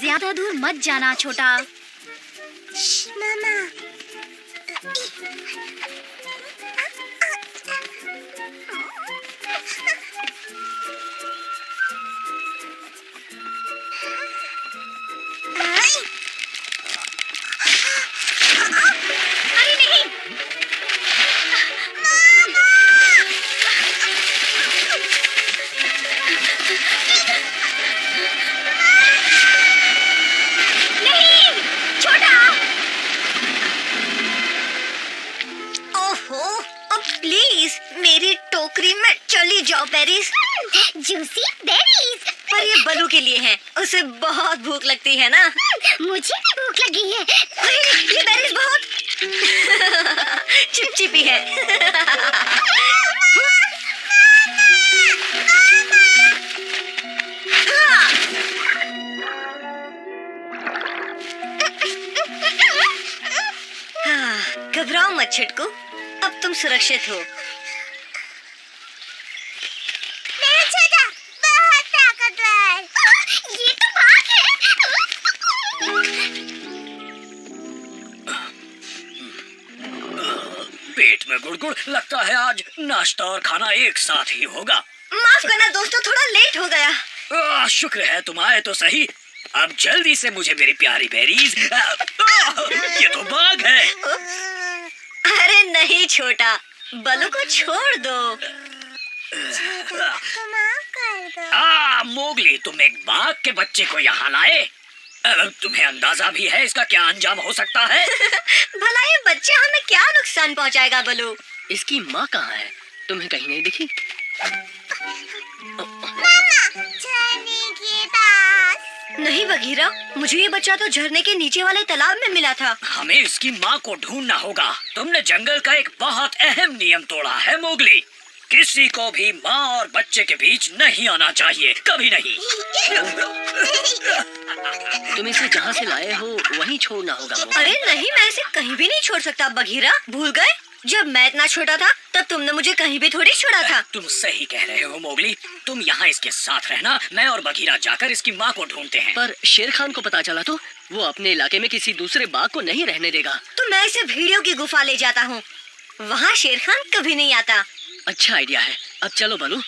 ज्यादा दूर मत जाना छोटा। मामा। अरे नहीं। नहीं छोटा। ओहो, अब प्लीज मेरी टोकरी में चली जाओ बेरीज। Juicy berries. पर ये बलू के लिए है, उसे बहुत भूख लगती है ना। मुझे भी भूख लगी है। ये बेरीज बहुत चिपचिपी है। घबराओ मत छिटकू, अब तुम सुरक्षित हो। मेरा छोटा बहुत ताकतवर। ये तो बाघ है। पेट में गुड़गुड़, लगता है आज नाश्ता और खाना एक साथ ही होगा। माफ करना दोस्तों, थोड़ा लेट हो गया। शुक्र है तुम आए तो सही। अब जल्दी से मुझे मेरी प्यारी बेरीज। ये तो बाघ है। अरे नहीं छोटा, बलू को छोड़ दो। मोगली, तुम एक बाघ के बच्चे को यहाँ लाए। तुम्हें अंदाजा भी है इसका क्या अंजाम हो सकता है? भला ये बच्चा हमें क्या नुकसान पहुँचाएगा बलू? इसकी माँ कहाँ है? तुम्हें कहीं नहीं दिखी? झरने के पास। नहीं बघीरा, मुझे ये बच्चा तो झरने के नीचे वाले तालाब में मिला था। हमें इसकी माँ को ढूंढना होगा। तुमने जंगल का एक बहुत अहम नियम तोड़ा है मोगली। किसी को भी माँ और बच्चे के बीच नहीं आना चाहिए, कभी नहीं। तुम इसे जहाँ से लाए हो वहीं छोड़ना होगा मोगली। अरे नहीं, मैं इसे कहीं भी नहीं छोड़ सकता बघीरा। भूल गए? जब मैं इतना छोटा था तब तुमने मुझे कहीं भी थोड़ी छोड़ा था। तुम सही कह रहे हो मोगली। तुम यहाँ इसके साथ रहना, मैं और बघीरा जाकर इसकी माँ को ढूंढते हैं। पर शेर खान को पता चला तो वो अपने इलाके में किसी दूसरे बाघ को नहीं रहने देगा। तो मैं इसे भेड़ियों की गुफा ले जाता हूँ, वहाँ शेर खान कभी नहीं आता। अच्छा आइडिया है। अब चलो बलू।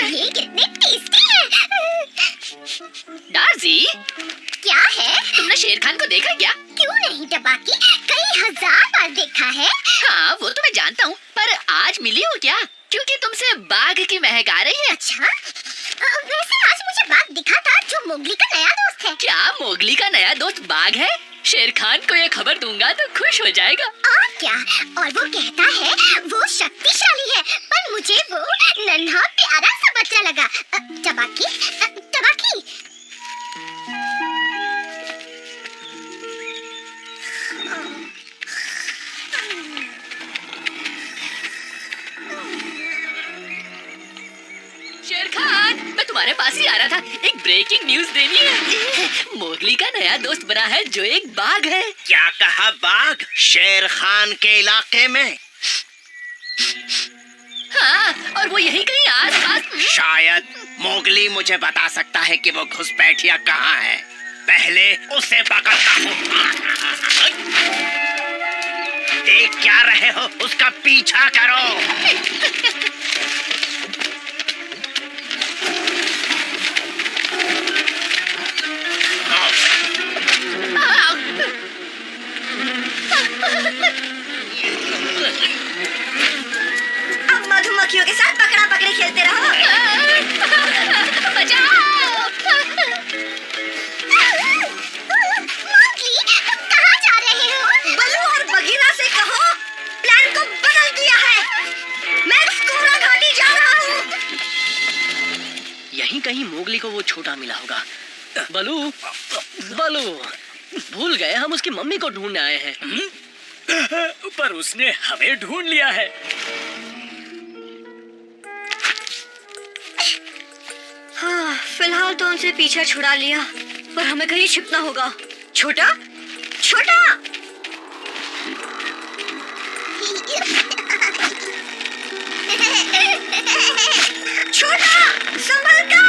ये कितने टेस्टी है। डार्जी, क्या है? तुमने शेर खान को देखा क्या? क्यों नहीं टपाकी, कई हजार बार देखा है। हाँ, वो तो मैं जानता हूँ, पर आज मिली हो क्या? क्योंकि तुमसे बाघ की महक आ रही है। अच्छा, वैसे आज मुझे बाघ दिखा था जो मोगली का नया दोस्त है। क्या मोगली का नया दोस्त बाघ है? शेर खान को ये खबर दूंगा तो खुश हो जाएगा। और क्या, और वो कहता है वो शक्तिशाली है, पर मुझे वो नन्हा प्यारा सा बच्चा लगा। टबाकी, टबाकी। शेर खान, मैं तुम्हारे पास ही आ रहा था। एक ब्रेकिंग न्यूज देनी है। मोगली का नया दोस्त बना है जो एक बाघ है। क्या कहा? बाघ शेर खान के इलाके में? हाँ, और वो यहीं कहीं आस-पास। शायद मोगली मुझे बता सकता है कि वो घुसपैठिया कहाँ है। पहले उसे पकड़ता हूँ। देख क्या रहे हो? उसका पीछा करो। अब मधुमक्खियों के साथ पकड़ा पकड़ी खेलते रहो। मोगली, तुम कहाँ जा रहे हो? बलू और बघीरा से कहो प्लान को बदल दिया है। मैं स्कोरा घाटी जा रहा हूँ। यहीं कहीं मोगली को वो छोटा मिला होगा। बलू, बलू, भूल गए हम उसकी मम्मी को ढूंढने आए हैं। पर उसने हमें ढूंढ लिया है। हाँ, फिलहाल तो उनसे पीछा छुड़ा लिया, पर हमें कहीं छिपना होगा। छोटा, छोटा। छोटा, संभल कर।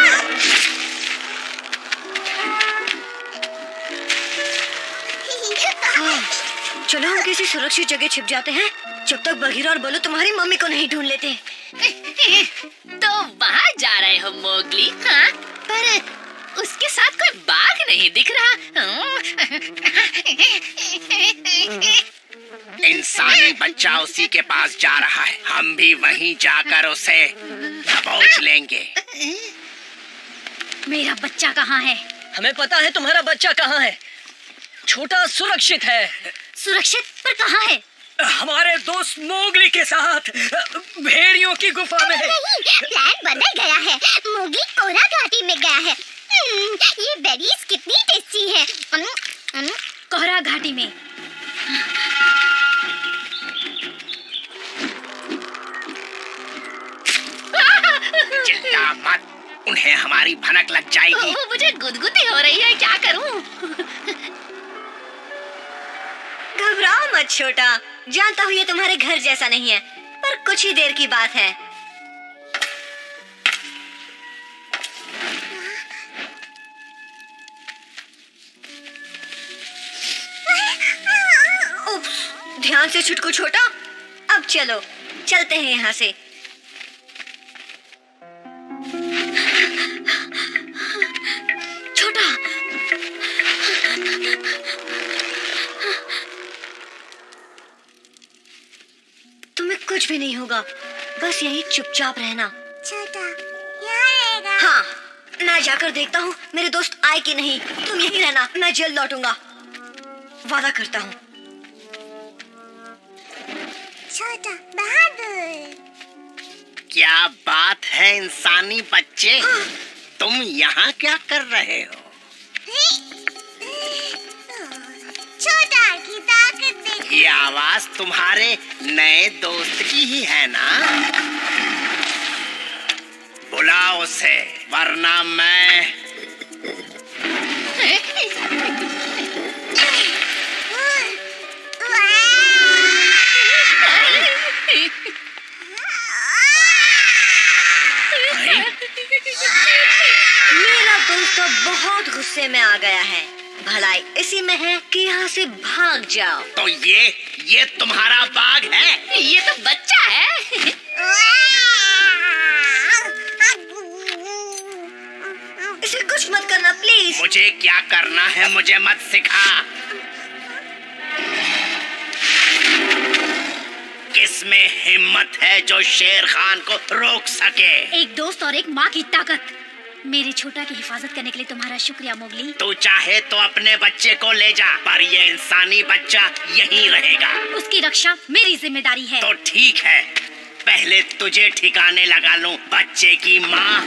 चलो हम किसी सुरक्षित जगह छिप जाते हैं जब तक बघीरा और बलू तुम्हारी मम्मी को नहीं ढूंढ लेते। तो वहाँ जा रहे हो मोगली? हाँ, पर उसके साथ कोई बाघ नहीं दिख रहा। इंसानी बच्चा उसी के पास जा रहा है। हम भी वहीं जाकर उसे दबोच लेंगे। मेरा बच्चा कहाँ है? हमें पता है तुम्हारा बच्चा कहाँ है। छोटा सुरक्षित है। सुरक्षित पर कहाँ है? हमारे दोस्त मोगली के साथ भेड़ियों की गुफा में। नहीं, प्लान बदल गया है। मोगली कोरा घाटी में गया है। ये बेरीज कितनी टेस्टी है। कोरा घाटी में। चिंता मत, उन्हें हमारी भनक लग जाएगी। मुझे गुदगुदी हो रही है, क्या करूं? घबराओ मत छोटा, जानता हूँ ये तुम्हारे घर जैसा नहीं है, पर कुछ ही देर की बात है। उप्स, ध्यान से छुटकू छोटा। अब चलो, चलते हैं यहाँ से। छोटा, तुम्हें कुछ भी नहीं होगा, बस यही चुपचाप रहना। छोटा, यहाँ रहेगा। हाँ, मैं जाकर देखता हूँ मेरे दोस्त आए कि नहीं। तुम यहीं रहना, मैं जल्द लौटूंगा, वादा करता हूँ। छोटा बहादुर। क्या बात है इंसानी बच्चे, तुम यहाँ क्या कर रहे हो? छोटा की ताकत देख। ये आवाज तुम्हारे नए दोस्त की ही है ना? बुलाओ उसे, वरना मैं। मेरा दोस्त तो बहुत गुस्से में आ गया है। भलाई इसी में है कि यहाँ से भाग जाओ। तो ये तुम्हारा बाघ है? ये तो बच्चा है। इसे कुछ मत करना प्लीज। मुझे क्या करना है मुझे मत सिखा। किसमें हिम्मत है जो शेर खान को रोक सके? एक दोस्त और एक माँ की ताकत। मेरे छोटा की हिफाजत करने के लिए तुम्हारा शुक्रिया मोगली। तू चाहे तो अपने बच्चे को ले जा, पर ये इंसानी बच्चा यहीं रहेगा। उसकी रक्षा मेरी जिम्मेदारी है। तो ठीक है, पहले तुझे ठिकाने लगा लूं, बच्चे की माँ।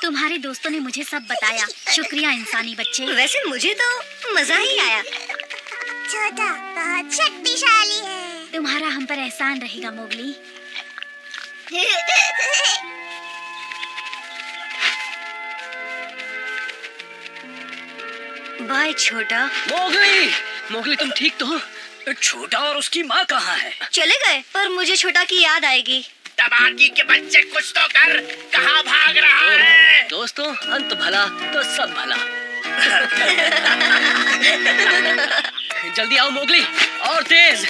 तुम्हारे दोस्तों ने मुझे सब बताया। शुक्रिया इंसानी बच्चे। वैसे मुझे तो मजा ही आया। छोटा बहुत शक्तिशाली है। तुम्हारा हम पर एहसान रहेगा मोगली। बाय छोटा। मोगली, मोगली तुम ठीक तो हो? छोटा और उसकी माँ कहाँ है? चले गए, पर मुझे छोटा की याद आएगी। तबाकी के बच्चे कुछ तो कर, कहाँ भाग रहा है? दोस्तों, अंत भला तो सब भला। जल्दी आओ मोगली, और तेज।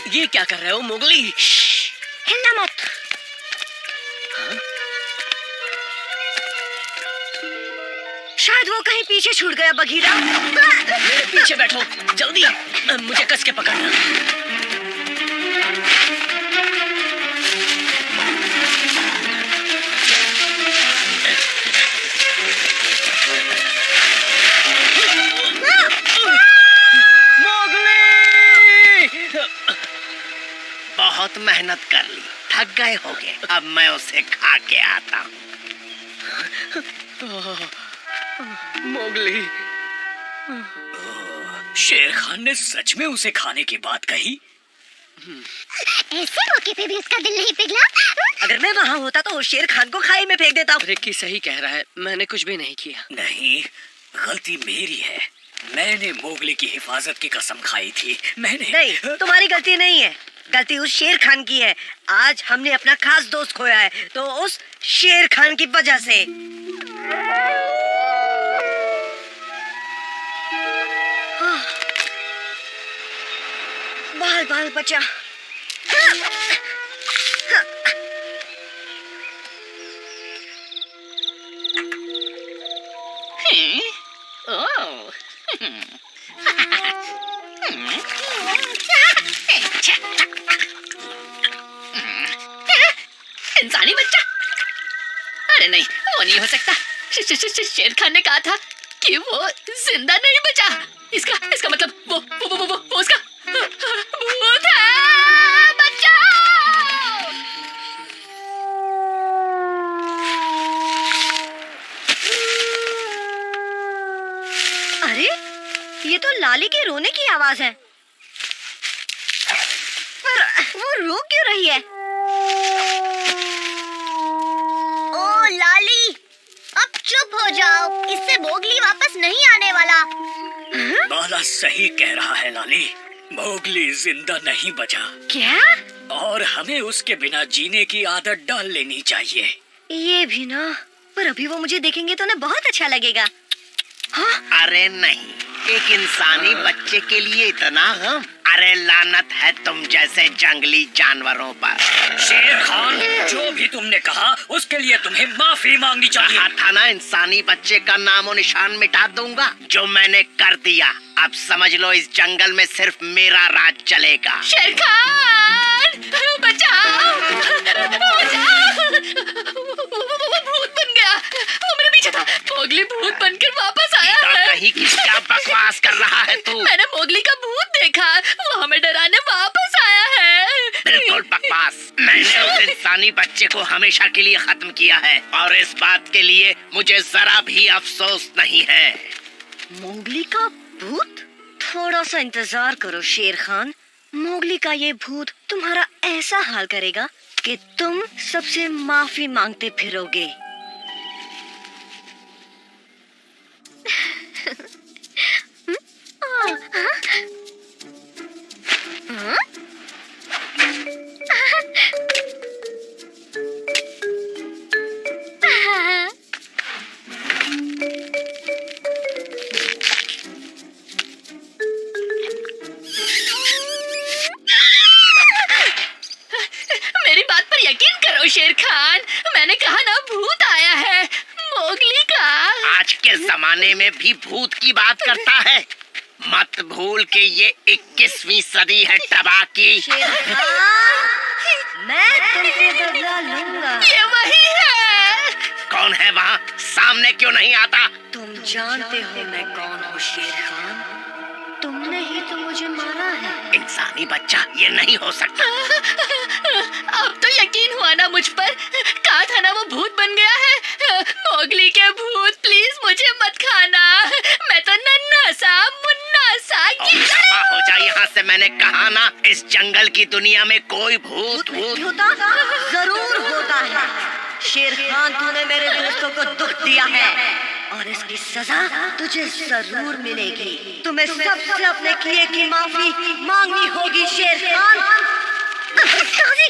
ये क्या कर रहे हो मोगली? हिलना मत। शायद वो कहीं पीछे छूट गया बघीरा। मेरे पीछे बैठो, जल्दी मुझे कस के पकड़ना। बहुत मेहनत कर ली, थक गए होगे। अब मैं उसे खा के आता हूँ। मोगली, शेर खान ने सच में उसे खाने की बात कही? ऐसे मौके पे भी उसका दिल नहीं पिघला? अगर मैं वहाँ होता तो शेर खान को खाई में फेंक देता। रिक्की सही कह रहा है, मैंने कुछ भी नहीं किया। नहीं, गलती मेरी है। मैंने मोगली की हिफाजत की कसम खाई थी। मैंने नहीं, तुम्हारी गलती नहीं है, गलती उस शेर खान की है। आज हमने अपना खास दोस्त खोया है, तो उस शेर खान की वजह से। बाल बाल बचा। ओह, इंसानी बच्चा? अरे नहीं, वो नहीं हो सकता। शेर खान ने कहा था कि वो जिंदा नहीं बचा। इसका मतलब वो उसका भूत है। बचाओ! अरे, ये तो लाली के रोने की आवाज है। पर वो रो क्यों रही है? ओ लाली, अब चुप हो जाओ, इससे मोगली वापस नहीं आने वाला। बाला सही कह रहा है लाली, मोगली जिंदा नहीं बचा। क्या? और हमें उसके बिना जीने की आदत डाल लेनी चाहिए। ये भी ना, पर अभी वो मुझे देखेंगे तो उन्हें बहुत अच्छा लगेगा। अरे नहीं, एक इंसानी बच्चे के लिए इतना गम? अरे लानत है तुम जैसे जंगली जानवरों पर। शेर खान, जो भी तुमने कहा उसके लिए तुम्हें माफी मांगनी चाहिए। कहा था ना, इंसानी बच्चे का नामो निशान मिटा दूंगा। जो मैंने कर दिया, अब समझ लो इस जंगल में सिर्फ मेरा राज चलेगा। शेर खान, बचाओ! वो भूत बन गया। वो मेरे पीछे था। मोगली भूत बनकर वापस आया है। कहीं की क्या बकवास कर रहा है तू? मैंने मोगली का भूत देखा, वो हमें डराने वापस आया है। बिल्कुल बकवास। मैंने उस इंसानी बच्चे को हमेशा के लिए खत्म किया है और इस बात के लिए मुझे जरा भी अफसोस नहीं है। मोगली का भूत? थोड़ा सा इंतजार करो शेर खान, मोगली का ये भूत तुम्हारा ऐसा हाल करेगा कि तुम सबसे माफी मांगते फिरोगे। मेरी बात पर यकीन करो शेर खान, मैंने कहा ना भूत आया है मोगली का। आज के जमाने में भी भूत की बात करता है। मत भूल के ये 21वीं सदी है टबाकी। शेर खान, मैं तुमसे बदला लूंगा। ये वही है। कौन है वहाँ? सामने क्यों नहीं आता? तुम जानते हो मैं कौन हूँ शेर खान, तुमने ही तो मुझे मारा है। इंसानी बच्चा, ये नहीं हो सकता। अब तो यकीन हुआ ना मुझ पर। कहा था ना वो भूत बन गया है। मोगली के भूत, प्लीज मुझे मत खाना। मैं तो नन्हा सा मुन्ना सा दफा हो जा यहाँ से। मैंने कहा ना, इस जंगल की दुनिया में कोई भूत होता जरूर होता है। शेर खान, तूने मेरे दोस्तों को दुख दिया है और इसकी सजा तुझे जरूर मिलेगी। तुम्हें सबसे अपने किए की माफी मांगनी होगी शेर खान। मोगली,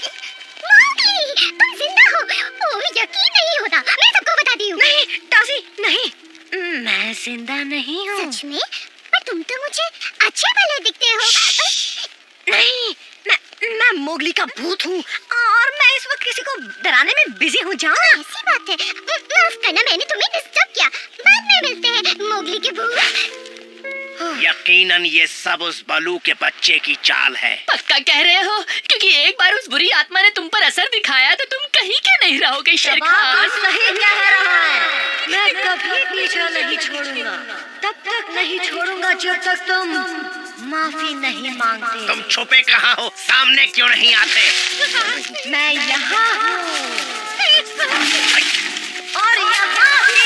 तुम जिंदा हो? ओ, यकीन नहीं होता। मैं सबको बताती हूँ। नहीं टासी, नहीं, मैं जिंदा नहीं हूँ। सच में? पर तुम तो मुझे अच्छे भले दिखते हो। नहीं, मैं मोगली का भूत हूँ और मैं इस वक्त किसी को डराने में बिजी हूँ। जाओ ना। ऐसी बात है, माफ करना, मैंने तुम्हें डिस्टर्ब किया। बाद में मिलते हैं मोगली के भूत। यकीनन ये सब उस बलू के बच्चे की चाल है। पक्का कह रहे हो? क्योंकि एक बार उस बुरी आत्मा ने तुम पर असर दिखाया तो तुम कहीं के नहीं रहोगे शेर खान। सही कह रहा है। मैं कभी पीछा नहीं छोड़ूंगा, तब तक नहीं छोड़ूंगा जब तक तुम माफी नहीं मांगते। तुम छुपे कहाँ हो? सामने क्यों नहीं आते? मैं यहाँ हूँ और यहाँ भी।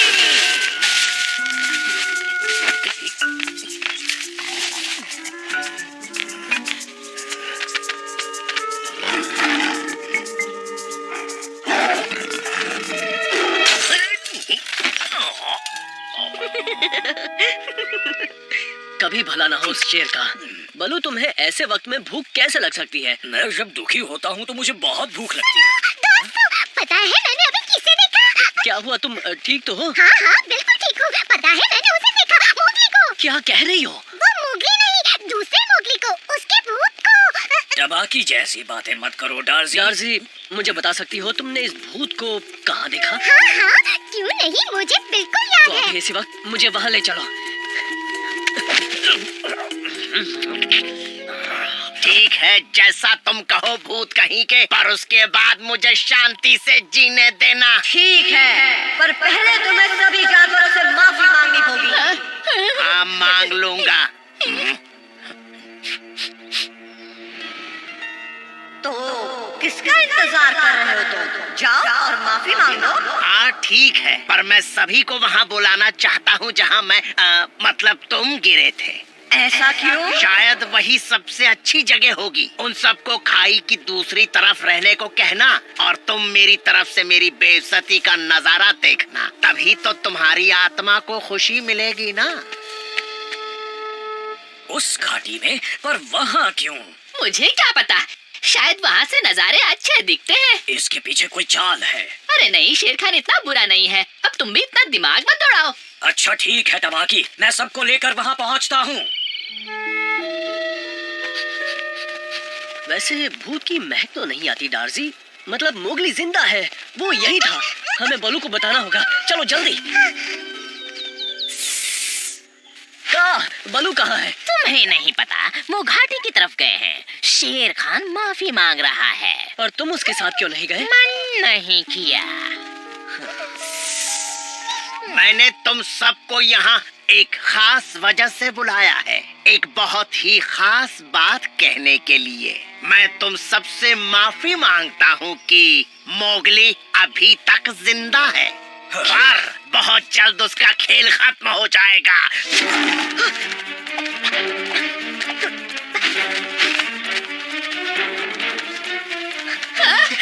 कभी भला ना हो उस शेर का। बलू, तुम्हें ऐसे वक्त में भूख कैसे लग सकती है? मैं जब दुखी होता हूँ तो मुझे बहुत भूख लगती है। दोस्तों, पता है मैंने अभी किसे देखा? क्या हुआ, तुम ठीक तो हो? हाँ हाँ बिल्कुल ठीक हूँ। पता है मैंने उसे देखा, मोगली को। क्या कह रही हो? वो मोगली नहीं, दूसरे मोगली को, उसके भूत को। टबाकी जैसी बातें मत करो डार्जी। डार्जी, मुझे बता सकती हो तुमने इस भूत को कहाँ देखा? हाँ हाँ, क्यों नहीं, मुझे बिल्कुल याद तो है। अभी इसी वक्त मुझे वहाँ ले चलो। ठीक है, जैसा तुम कहो भूत कहीं के, पर उसके बाद मुझे शांति से जीने देना। ठीक है, पर पहले तुम्हें सभी जानवरों से माफी मांगनी होगी। हाँ, मांग लूंगा। तो किसका इंतजार कर रहे हो तुम? जाओ और माफी मांगो। हाँ ठीक है, पर मैं सभी को वहाँ बुलाना चाहता हूँ जहाँ मैं मतलब तुम गिरे थे। ऐसा क्यों? शायद वही सबसे अच्छी जगह होगी। उन सबको खाई की दूसरी तरफ रहने को कहना और तुम मेरी तरफ से मेरी बेइज्जती का नजारा देखना, तभी तो तुम्हारी आत्मा को खुशी मिलेगी ना। उस घाटी में, पर वहाँ क्यों? मुझे क्या पता, शायद वहाँ से नजारे अच्छे दिखते हैं। इसके पीछे कोई चाल है। अरे नहीं, शेर खान इतना बुरा नहीं है। अब तुम भी इतना दिमाग मत दौड़ाओ। अच्छा ठीक है टबाकी, मैं सबको लेकर वहाँ पहुँचता हूँ। वैसे भूत की महक तो नहीं आती डार्जी। मतलब मोगली जिंदा है, वो यही था। हमें बलू को बताना होगा। चलो जल्दी। बलू कहाँ है? तुम्हें नहीं पता, वो घाटी की तरफ गए हैं। शेर खान माफी मांग रहा है। और तुम उसके साथ क्यों नहीं गए? मन नहीं किया। मैंने तुम सबको यहाँ एक खास वजह से बुलाया है, एक बहुत ही खास बात कहने के लिए। मैं तुम सबसे माफी मांगता हूँ कि मोगली अभी तक जिंदा है, पर बहुत जल्द उसका खेल खत्म हो जाएगा।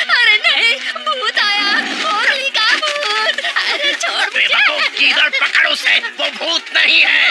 अरे नहीं, भूत आया, मोगली का भूत। अरे छोड़ मुझे। किधर पकड़ उसे, वो भूत नहीं है।